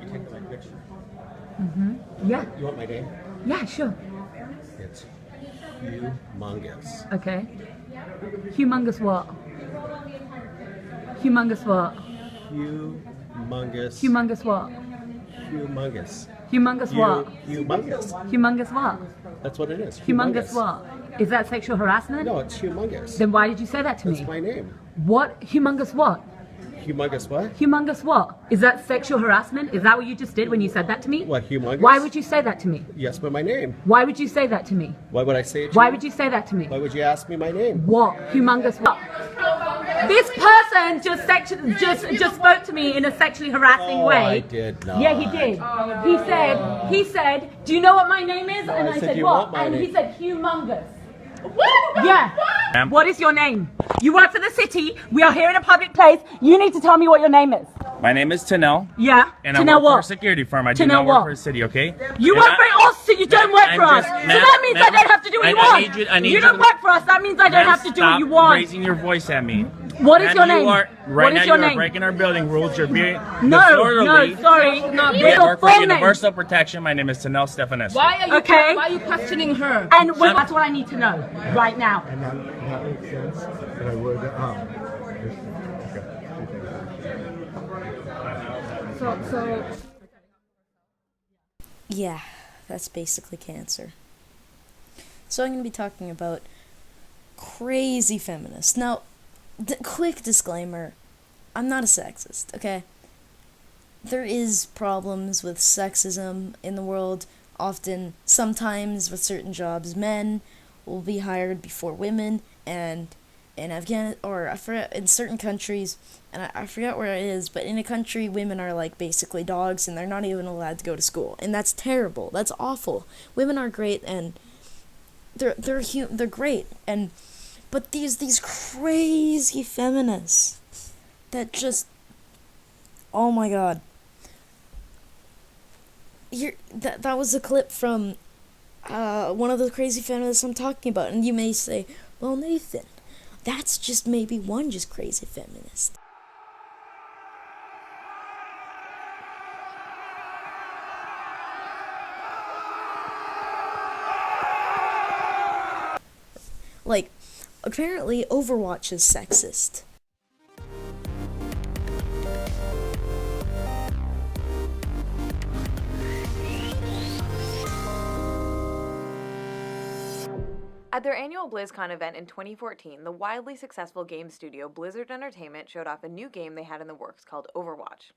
You take my picture. Yeah. You want my name? Yeah, sure. It's Hughmungus. Okay. Hughmungus what? Hughmungus what? Hughmungus. Hughmungus what? Hughmungus. Hughmungus what? Hughmungus. Hughmungus what? That's what it is. Hughmungus what? Is that sexual harassment? No, it's humongous. Then why did you say that to me? That's my name. What? Hughmungus what? Humongous what? Hughmungus what? Is that sexual harassment? Is that what you just did when you said that to me? What, humongous? Why would you say that to me? Yes, but my name. Why would you say that to me? Why would I say it to Why you? would you say that to me? Why would you ask me my name? What? Humongous what? This person just spoke to me in a sexually harassing way. I did not. Yeah, he did. He said, do you know what my name is? And I said, you what? want my And name. he said, Hughmungus. Yeah. What is your name? You work for the city. We are here in a public place. You need to tell me what your name is. My name is Tanel. Yeah. And Tanel I work what? for a security firm. I do Tanel not what? work for a city, okay? You work for us, so you don't work for us. So that means I don't have to do what you want. You don't work for us. That means I don't have to do what you want. Stop raising your voice at me. What is your name? Right What now is your you are name? breaking our building rules. You're being No, disorderly. sorry. I Your work for full name. Universal Protection. My name is Tanel Stefanescu. Why are you questioning her? And that's what I need to know right now. And that makes sense. And I would, Yeah, that's basically cancer. So I'm going to be talking about Crazy Feminists. Now, quick disclaimer, I'm not a sexist, okay? There is problems with sexism in the world. Often, sometimes with certain jobs, men will be hired before women, and in in certain countries, and I forget where it is, but in a country, women are like basically dogs, and they're not even allowed to go to school, and that's terrible. That's awful. Women are great, and they're great, and but these crazy feminists that just, oh my god. That was a clip from one of the crazy feminists I'm talking about, and you may say, well, Nathan, that's just maybe one just crazy feminist. Like, apparently Overwatch is sexist. At their annual BlizzCon event in 2014, the wildly successful game studio Blizzard Entertainment showed off a new game they had in the works called Overwatch.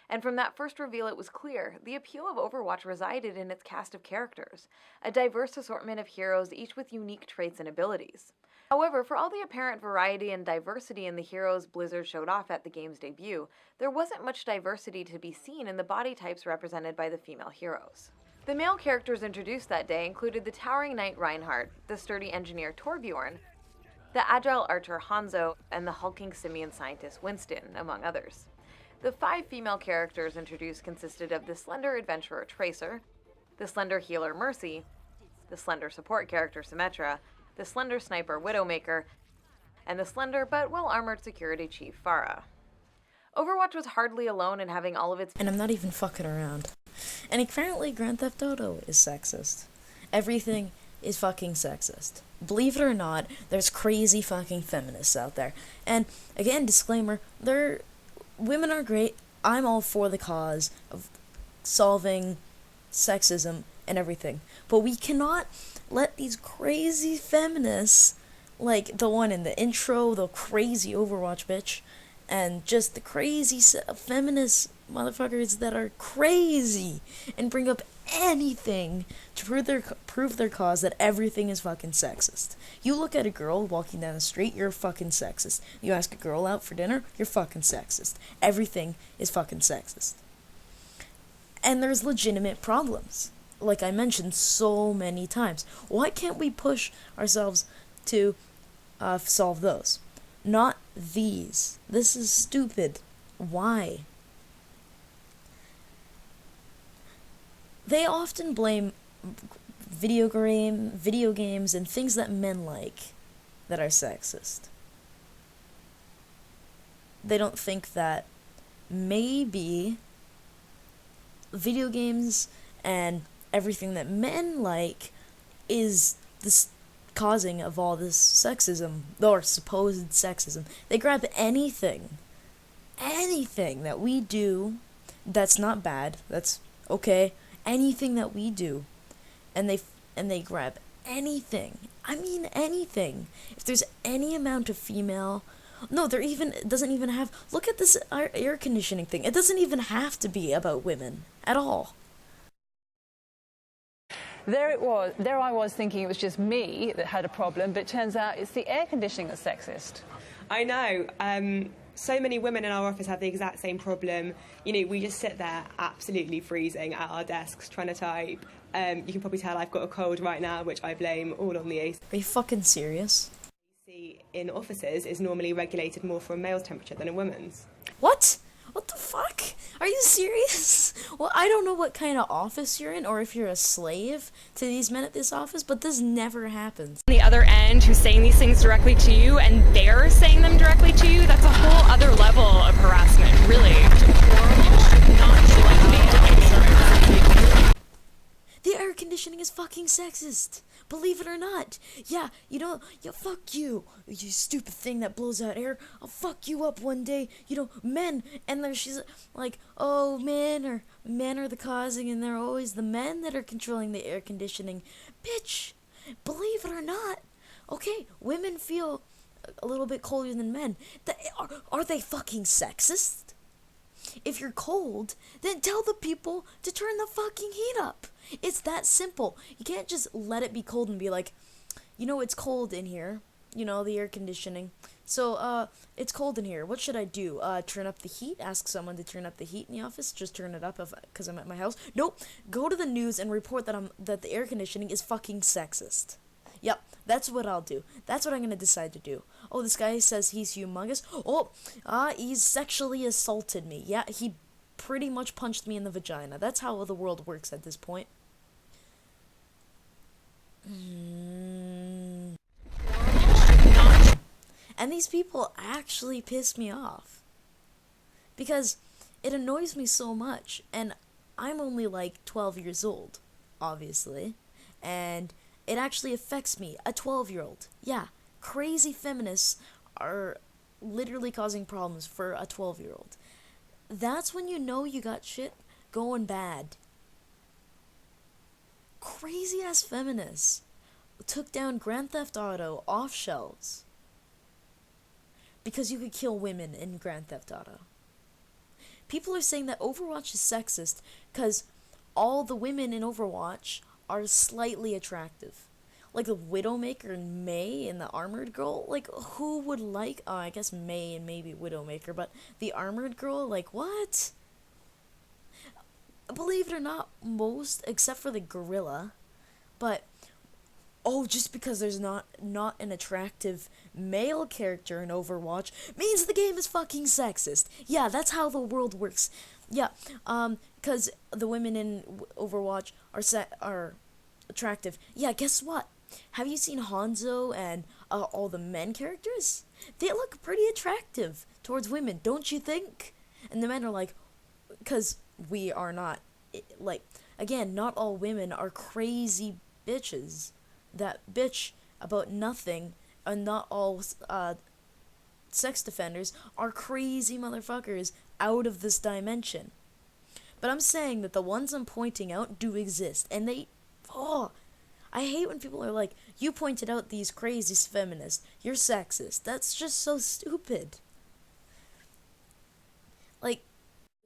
And from that first reveal, it was clear the appeal of Overwatch resided in its cast of characters, a diverse assortment of heroes, each with unique traits and abilities. However, for all the apparent variety and diversity in the heroes Blizzard showed off at the game's debut, there wasn't much diversity to be seen in the body types represented by the female heroes. The male characters introduced that day included the towering knight Reinhardt, the sturdy engineer Torbjorn, the agile archer Hanzo, and the hulking simian scientist Winston, among others. The 5 female characters introduced consisted of the slender adventurer Tracer, the slender healer Mercy, the slender support character Symmetra, the slender sniper Widowmaker, and the slender but well-armored security chief Pharah. Overwatch was hardly alone in having all of its— And I'm not even fucking around. And apparently Grand Theft Auto is sexist. Everything is fucking sexist. Believe it or not, there's crazy fucking feminists out there. And again, disclaimer, women are great. I'm all for the cause of solving sexism and everything. But we cannot let these crazy feminists, like the one in the intro, the crazy Overwatch bitch, and just the crazy feminist motherfuckers that are crazy and bring up anything to prove their cause that everything is fucking sexist. You look at a girl walking down the street, you're fucking sexist. You ask a girl out for dinner, you're fucking sexist. Everything is fucking sexist. And there's legitimate problems, like I mentioned so many times. Why can't we push ourselves to solve those? Not these. This is stupid. Why? They often blame video games and things that men like that are sexist. They don't think that maybe video games and everything that men like is this causing of all this sexism, or supposed sexism. They grab anything that we do that's not bad, that's okay, anything that we do, and they grab anything. I mean anything. If there's any amount of female, no, it doesn't even have, look at this air conditioning thing. It doesn't even have to be about women at all. There it was. There I was thinking it was just me that had a problem, but it turns out it's the air conditioning that's sexist. I know. So many women in our office have the exact same problem. You know, we just sit there absolutely freezing at our desks trying to type. You can probably tell I've got a cold right now, which I blame all on the AC. Are you fucking serious? In offices is normally regulated more for a male's temperature than a woman's. What? What the fuck? Are you serious? Well, I don't know what kind of office you're in, or if you're a slave to these men at this office, but this never happens. On the other end, who's saying these things directly to you, and they're saying them directly to you, that's a whole other level of harassment, really. The air conditioning is fucking sexist. Believe it or not. Yeah, fuck you. You stupid thing that blows out air. I'll fuck you up one day. Men. And there she's like, oh, men are the causing, and they're always the men that are controlling the air conditioning. Bitch, believe it or not. Okay, women feel a little bit colder than men. Are they fucking sexist? If you're cold, then tell the people to turn the fucking heat up. It's that simple. You can't just let it be cold and be like, it's cold in here. The air conditioning. So, it's cold in here. What should I do? Turn up the heat? Ask someone to turn up the heat in the office? Just turn it up because I'm at my house? Nope. Go to the news and report that the air conditioning is fucking sexist. Yep, that's what I'll do. That's what I'm gonna decide to do. Oh, this guy says he's humongous. Oh, he's sexually assaulted me. Yeah, he pretty much punched me in the vagina. That's how the world works at this point. And these people actually piss me off. Because it annoys me so much. And I'm only like 12 years old, obviously. And it actually affects me, a 12-year-old. Yeah, crazy feminists are literally causing problems for a 12-year-old. That's when you know you got shit going bad. Crazy-ass feminists took down Grand Theft Auto off shelves because you could kill women in Grand Theft Auto. People are saying that Overwatch is sexist because all the women in Overwatch are slightly attractive. Like the Widowmaker and Mei and the Armored Girl. Like, who would like... Oh, I guess Mei and maybe Widowmaker, but the Armored Girl? Like, what? Believe it or not, most, except for the Gorilla, but... Oh, just because there's not an attractive male character in Overwatch means the game is fucking sexist. Yeah, that's how the world works. Yeah, because the women in Overwatch are attractive. Yeah, guess what? Have you seen Hanzo and all the men characters? They look pretty attractive towards women, don't you think? And the men are like, because we are not, like, again, not all women are crazy bitches that bitch about nothing, and not all sex defenders are crazy motherfuckers out of this dimension. But I'm saying that the ones I'm pointing out do exist, and I hate when people are like, you pointed out these crazy feminists, you're sexist. That's just so stupid. Like,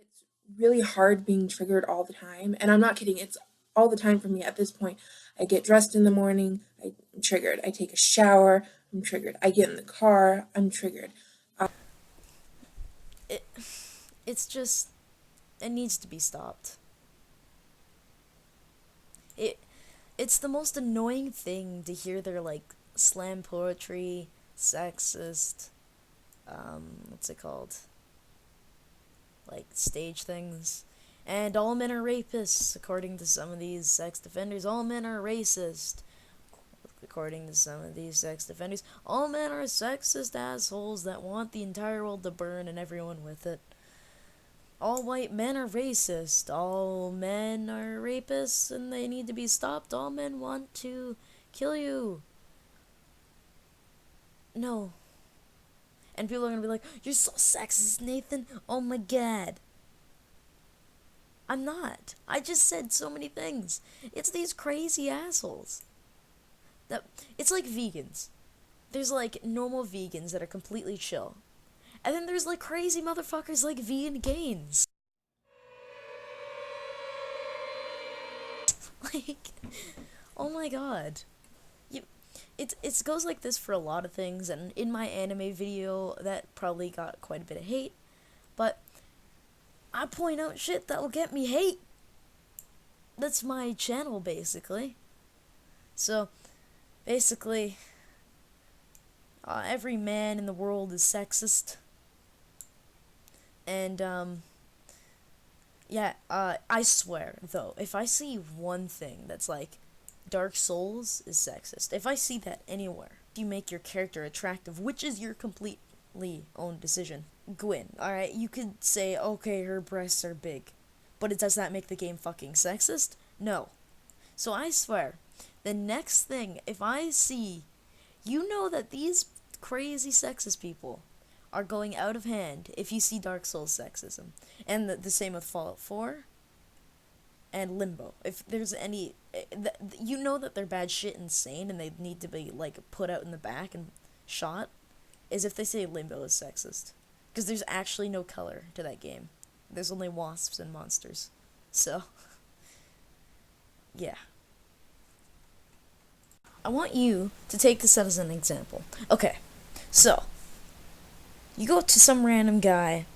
it's really hard being triggered all the time, and I'm not kidding, it's all the time for me at this point. I get dressed in the morning, I'm triggered. I take a shower, I'm triggered. I get in the car, I'm triggered. It's just, it needs to be stopped. It's the most annoying thing to hear their, like, slam poetry, sexist, what's it called? Like, stage things. And all men are rapists, according to some of these sex defenders. All men are racist, according to some of these sex defenders. All men are sexist assholes that want the entire world to burn and everyone with it. all white men are racist, all men are rapists and they need to be stopped, all men want to kill you. No. And people are gonna be like, you're so sexist, Nathan. Oh my god. I'm not. I just said so many things. It's these crazy assholes. It's like vegans. There's like normal vegans that are completely chill. And then there's like crazy motherfuckers like vegan gains. Like, oh my god. It goes like this for a lot of things, and in my anime video that probably got quite a bit of hate, but I point out shit that will get me hate. That's my channel, basically. So, basically, every man in the world is sexist. And, yeah, I swear, though, if I see one thing that's like, Dark Souls is sexist, if I see that anywhere, you make your character attractive, which is your completely own decision. Gwyn, alright, you could say, okay, her breasts are big, but does that make the game fucking sexist? No. So I swear, the next thing, if I see, you know that these crazy sexist people are going out of hand if you see Dark Souls sexism. And the same with Fallout 4 and Limbo. If there's any, you know that they're bad shit insane and they need to be, like, put out in the back and shot, is if they say Limbo is sexist. Because there's actually no color to that game. There's only wasps and monsters. So, yeah. I want you to take this as an example. Okay, so, you go to some random guy,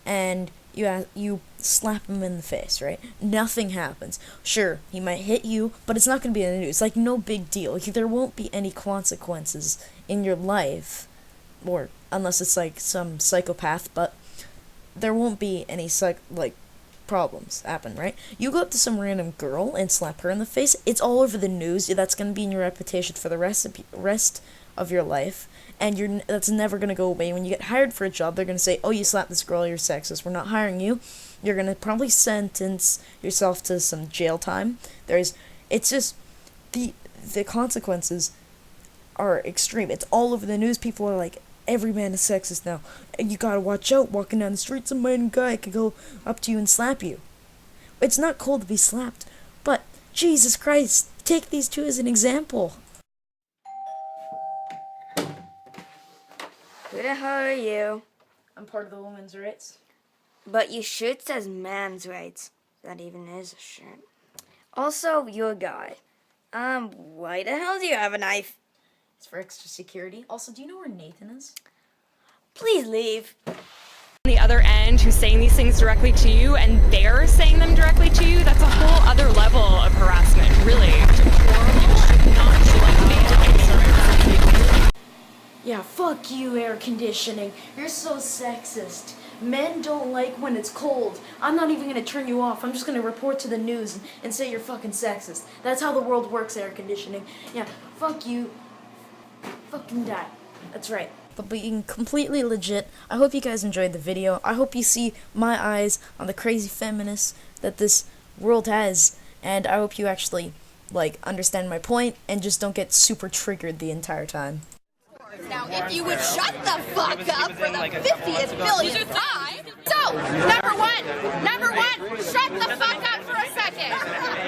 and you slap him in the face, right? Nothing happens. Sure, he might hit you, but it's not going to be in the news. Like, no big deal. Like, there won't be any consequences in your life, or unless it's like some psychopath, but there won't be any problems happen, right? You go up to some random girl and slap her in the face, it's all over the news. That's going to be in your reputation for the rest of your life, and that's never going to go away. When you get hired for a job, they're going to say, oh, you slapped this girl, you're sexist, we're not hiring you. You're going to probably sentence yourself to some jail time. It's just, the consequences are extreme. It's all over the news. People are like, every man is sexist now. You gotta watch out. Walking down the street, some random guy could go up to you and slap you. It's not cool to be slapped, but Jesus Christ, take these two as an example. Who the hell are you? I'm part of the women's rights. But your shirt says man's rights. That even is a shirt. Also, you're a guy. Why the hell do you have a knife? It's for extra security. Also, do you know where Nathan is? Please leave. On the other end, who's saying these things directly to you, and they're saying them directly to you, that's a whole other level of harassment, really. Yeah, fuck you, air conditioning. You're so sexist. Men don't like when it's cold. I'm not even gonna turn you off. I'm just gonna report to the news and say you're fucking sexist. That's how the world works, air conditioning. Yeah, fuck you. Fucking die. That's right. But being completely legit, I hope you guys enjoyed the video. I hope you see my eyes on the crazy feminists that this world has, and I hope you actually, understand my point and just don't get super triggered the entire time. Now, if you would shut the fuck up for the 50th billionth time. So, number one, shut the fuck